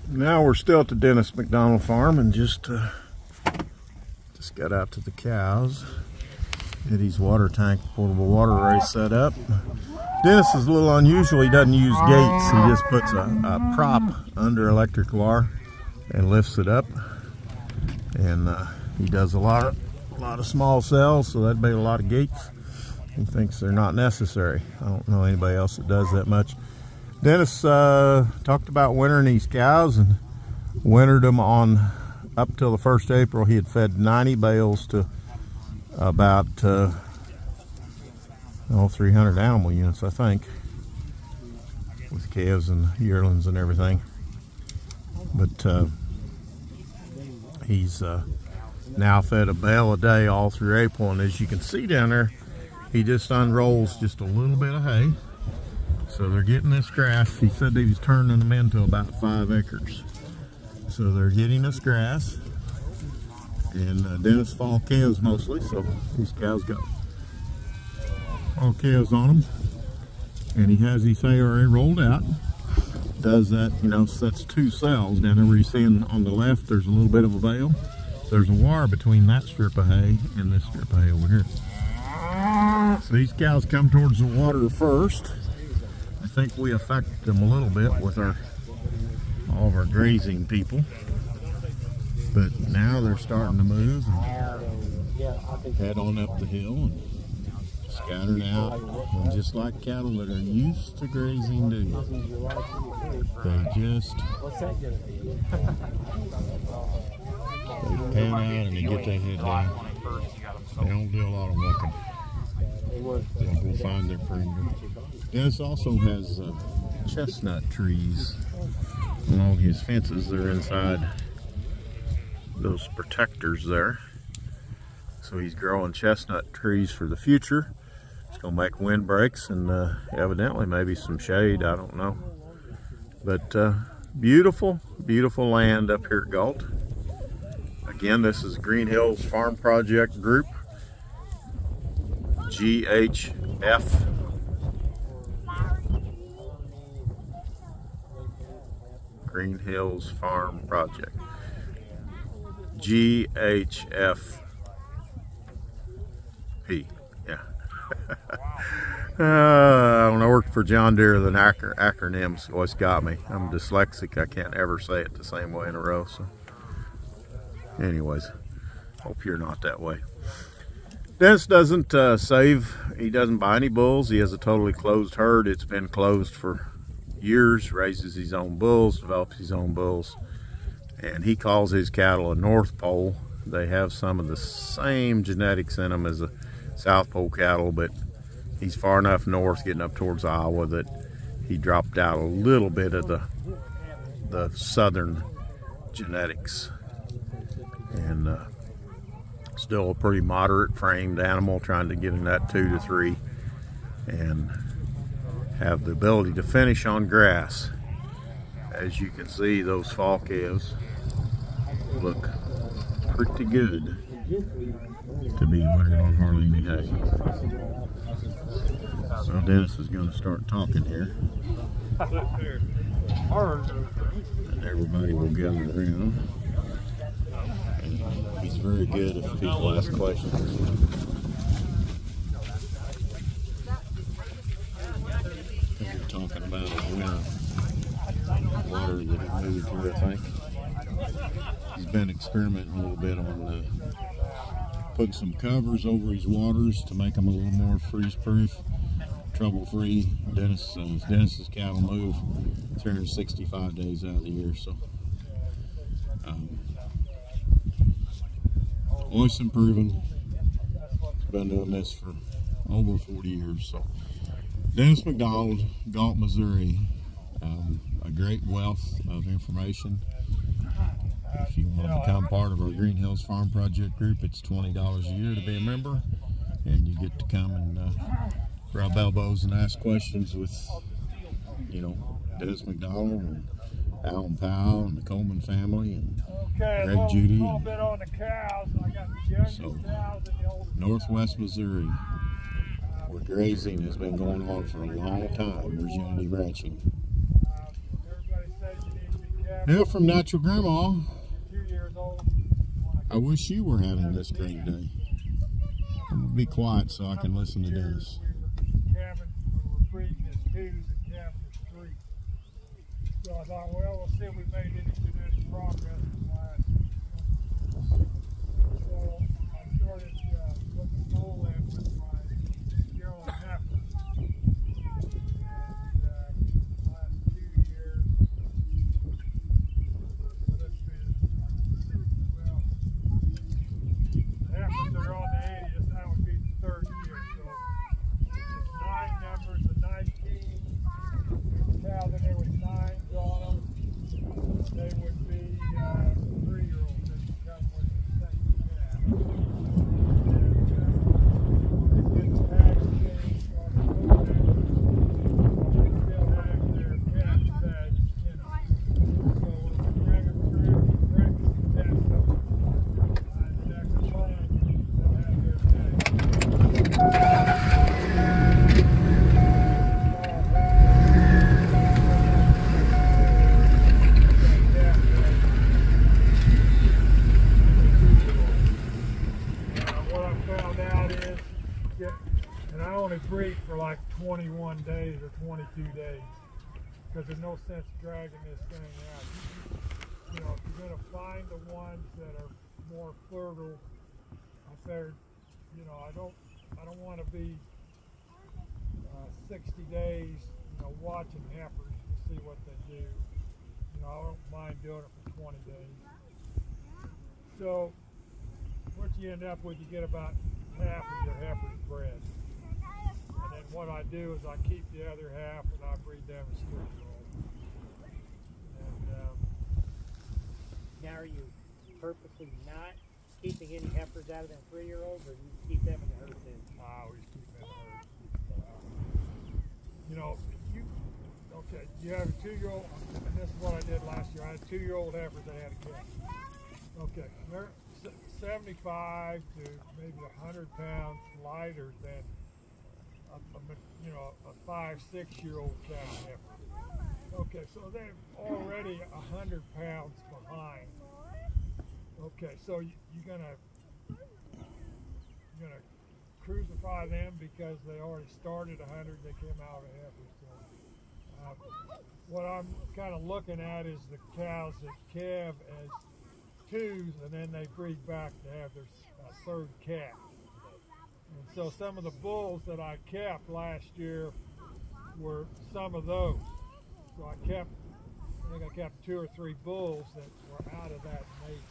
Now we're still at the Dennis McDonald farm and just got out to the cows. Eddie's water tank, portable water array set up. Dennis is a little unusual. He doesn't use gates. He just puts a prop under electric wire and lifts it up. And he does a lot of small cells, so that'd be a lot of gates. He thinks they're not necessary. I don't know anybody else that does that much. Dennis talked about wintering these cows and wintered them on up till the 1st of April. He had fed 90 bales to about 300 animal units, I think, with calves and yearlings and everything. But he's now fed a bale a day all through April, and as you can see down there, he just unrolls just a little bit of hay. So they're getting this grass. He said he was turning them into about 5 acres. So they're getting this grass. And Dennis fall calves mostly, so these cows got all calves on them. And he has his hay already rolled out. Does that, you know, sets 2 cells. Down there where you see on the left, there's a little bit of a bale. There's a wire between that strip of hay and this strip of hay over here. So these cows come towards the water first. I think we affect them a little bit with all of our grazing people. But now they're starting to move and head on up the hill and scattering out. And just like cattle that are used to grazing do, they pan out and they get their head down. They don't do a lot of walking. They'll go find their predator. Dennis also has chestnut trees along his fences. They're inside those protectors there. So he's growing chestnut trees for the future. It's gonna make windbreaks and evidently maybe some shade, I don't know. But beautiful, beautiful land up here at Galt. Again, this is Green Hills Farm Project Group, GHF. Green Hills Farm Project. GHFP. Yeah. When I worked for John Deere, the acronyms always got me. I'm dyslexic. I can't ever say it the same way in a row. So, anyways, hope you're not that way. Dennis doesn't save. He doesn't buy any bulls. He has a totally closed herd. It's been closed for years. Raises his own bulls, develops his own bulls. And he calls his cattle a North Pole. They have some of the same genetics in them as a South Pole cattle, but he's far enough north, getting up towards Iowa, that he dropped out a little bit of the southern genetics. And still a pretty moderate framed animal, trying to get in that 2 to 3 and have the ability to finish on grass. As you can see, those fall calves look pretty good to be wintered on hardly any hay. So Dennis is going to start talking here, and everybody will gather around. And he's very good if people ask questions. We're talking about a winter water that it moved here, I think. He's been experimenting a little bit on putting some covers over his waters to make them a little more freeze-proof, trouble-free. Dennis's cattle move 365 days out of the year, so always improving. Been doing this for over 40 years. So Dennis McDonald, Galt, Missouri. A great wealth of information. If you want to become part of our Green Hills Farm Project Group, it's $20 a year to be a member, and you get to come and rub elbows and ask questions with, you know, Dennis McDonald and Alan Powell and the Coleman family and Greg Judy. So, Northwest Missouri, where grazing has been going on for a long time, Virginity ranching. Hail from Natural Grandma. 2 years old. I wish you were having this great day. I'm going to be quiet so I can listen to this. Calving, we were breeding as 2s and calving as 3s. So I thought, well, we'll see if we made any genetic progress in last. So I started putting the bull in with my yearling heifer. And last 2 years, well, this is, well, the heifers that are on the 80th, that would be the 3rd year. So it's 9 numbers, the 19 cows, and there was 9s on them. They would be 3-year-olds that come with the second calf. And they did the tags change on the bull numbers. They still have their calf tags in them. So when we bring them through the pregnancy test, check the line, they'll have their tags. What I found out is, and I only breed for like 21 days or 22 days, because there's no sense dragging this thing out. You know, if you're going to find the ones that are more fertile, I figured, you know, I don't want to be 60 days, you know, watching heifers to see what they do. You know, I don't mind doing it for 20 days. So what you end up with, you get about half of your heifers bred. And then what I do is I keep the other half and I breed them as 3-year-olds. And now are you purposely not keeping any heifers out of them 3-year-olds, or you keep them in the herd too? I always keep them in the herd. You know, you have a 2-year-old, and this is what I did last year. I had 2-year-old heifers that had a calf. Okay, they're 75 to maybe 100 pounds lighter than a 5-6-year-old cow heifer. Okay, so they're already 100 pounds behind. Okay, so you're gonna crucify them because they already started 100. They came out of heifers. So, what I'm kind of looking at is the cows that calve as 2s, and then they breed back to have their 3rd calf. And so some of the bulls that I kept last year were some of those. So I think I kept 2 or 3 bulls that were out of that mate.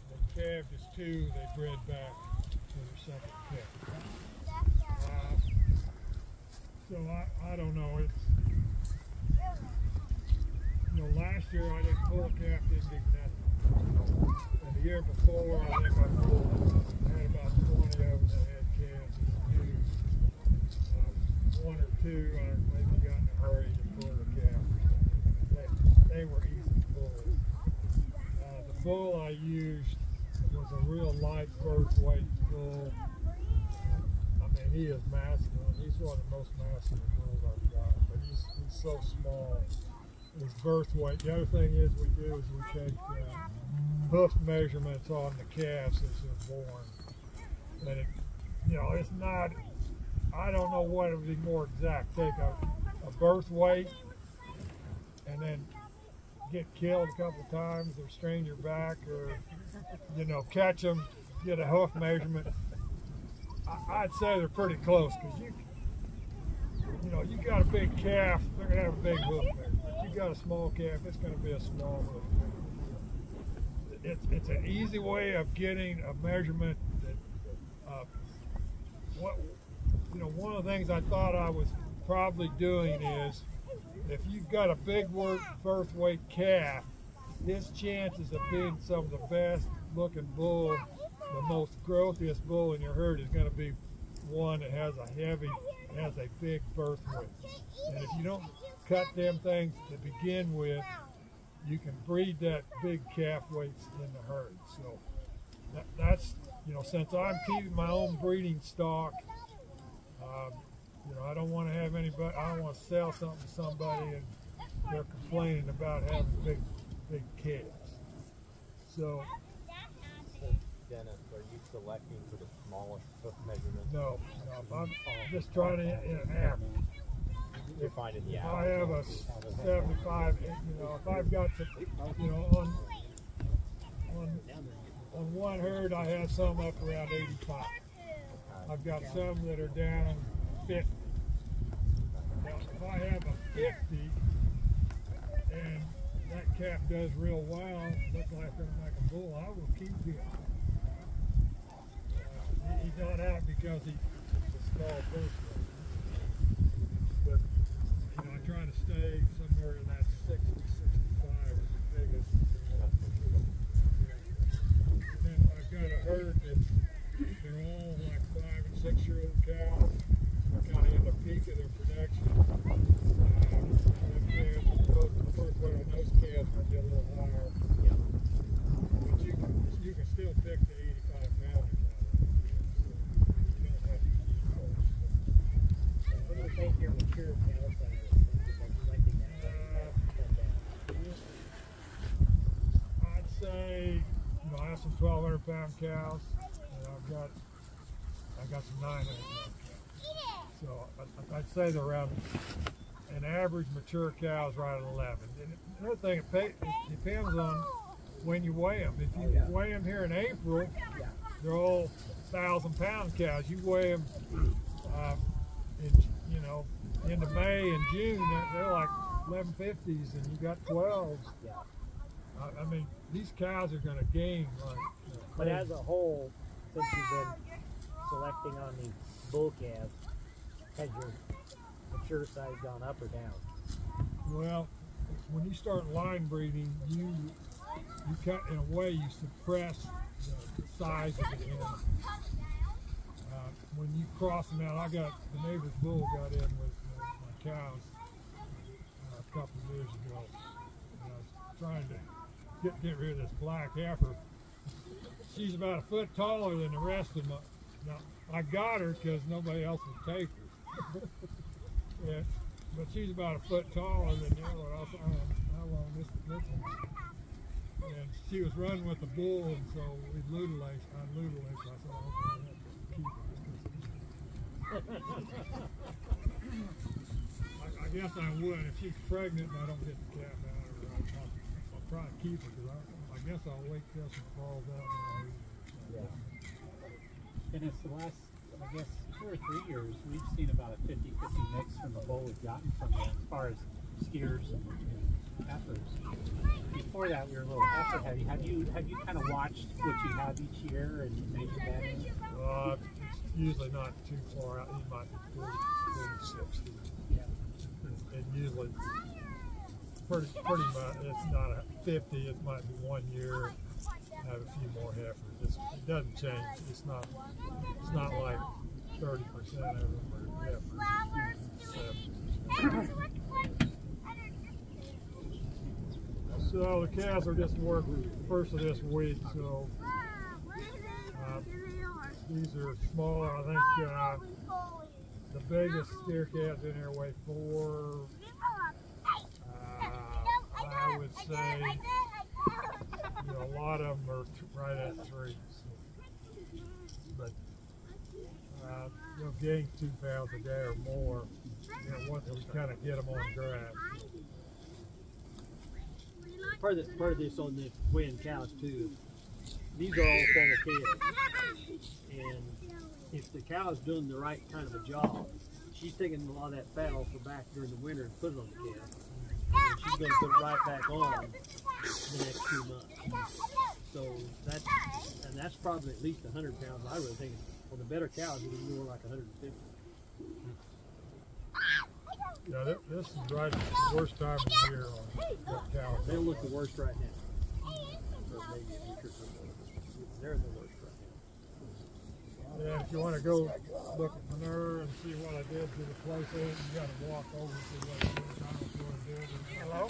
They calved as 2, they bred back to their 2nd calf. So I don't know. It's, you know, last year I didn't pull a calf, didn't do nothing. And the year before, I think I had about 20 of them that had calves as 2. 1 or 2, I maybe got in a hurry to pull the calf. They were easy bulls. The bull I used was a real light birth weight bull. I mean, he is masculine. He's one of the most masculine bulls I've got, but he's so small. His birth weight. The other thing is we take hoof measurements on the calves as they're born. And it, you know, it's not, I don't know what it would be more exact. Take a birth weight and then get killed a couple times or strain your back, or, you know, catch them, get a hoof measurement. I'd say they're pretty close, because you know, you got a big calf, they're going to have a big hoof measurement. You got a small calf, it's going to be a small hoof measurement. It's an easy way of getting a measurement that, you know, one of the things I thought I was probably doing is, if you've got a big birth weight calf, his chances of being some of the best looking bull, the most growthiest bull in your herd, is going to be one that has a big birth weight. And if you don't cut them things to begin with, you can breed that big calf weights in the herd. So that's, you know, since I'm keeping my own breeding stock, you know, I don't want to have anybody, I don't want to sell something to somebody and they're complaining about having big calves. So Dennis, are you selecting for the smallest hoof measurement? no, I'm just trying to hit an average. You're finding the If average. I have a 75, if I've got some, on one herd I have some up around 85. I've got some that are down 50. Now, if I have a 50 and that calf does real well, looks like I'm going to make a bull, I will keep him. He's not out because he's a small person. But, I try to stay somewhere in that 60, 65 is the biggest. And then I've got a herd that they're all like 5 and 6 year old cows. They're kind of in the peak of their production. The birth weight on those calves might be a little higher. But you can still pick the 85 pounders out of them. You don't have to keep those. What do you think your mature cow size is selecting that? I'd say, I have some 1,200 pound cows, and I've got some 900 pound cows. So I'd say they're around an average mature cow is right at 11. And another thing, it depends on when you weigh them. If you weigh them here in April, they're all 1,000 pound cows. You weigh them into May and June, they're like 1150s, and you got 12s. I mean, these cows are going to gain. But as a whole, since you've been selecting on the bull calves, has your mature size gone up or down? Well, when you start line breeding, you cut, in a way, you suppress the size of the hen. When you cross them out, the neighbor's bull got in with my cows a couple of years ago. And I was trying to get rid of this black heifer. She's about a foot taller than the rest of them. Now, I got her because nobody else would take her. Yeah, but she's about a foot taller than the other one. I thought, how long this one? And she was running with the bull, and so we lutealized. I lutealized. I said, okay, keep her. I guess I would if she's pregnant and I don't get the calf out of her. I'll probably keep her because I guess I'll wait till she falls out. And it's the last, I guess, 2 or 3 years, we've seen about a 50-50 mix from the bull we've gotten from them as far as steers and heifers. Before that, we were a little heifer heavy. Have you kind of watched what you have each year and measured that in? It's usually not too far out. You might be 40, 60. Yeah. And usually, pretty much, it's not a 50. It might be 1 year. Have a few more heifers. It doesn't change. It's not like 30% of them are heifers. 70%. So the calves are just working first of this week. So these are smaller. I think the biggest steer calves in here weigh 4. I would say. A lot of them are right at 3, but they'll gain 2 pounds a day or more. Once we kind of get them on grass. Part of this on the weighing cows too. These are all full of calves, and if the cow is doing the right kind of a job, she's taking a lot of that fat off her back during the winter and put it on the calf. And she's going to put it right back on the next 2 months. So that's probably at least 100 pounds. I really think on the better cows, it'll be more like 150. Yeah, this is right at the worst time of the year on cows. They'll look the worst right now. They're the worst right now. And if you want to go look at manure and see what I did to the place, you got to walk over and see what it is. I don't know what it is. Hello?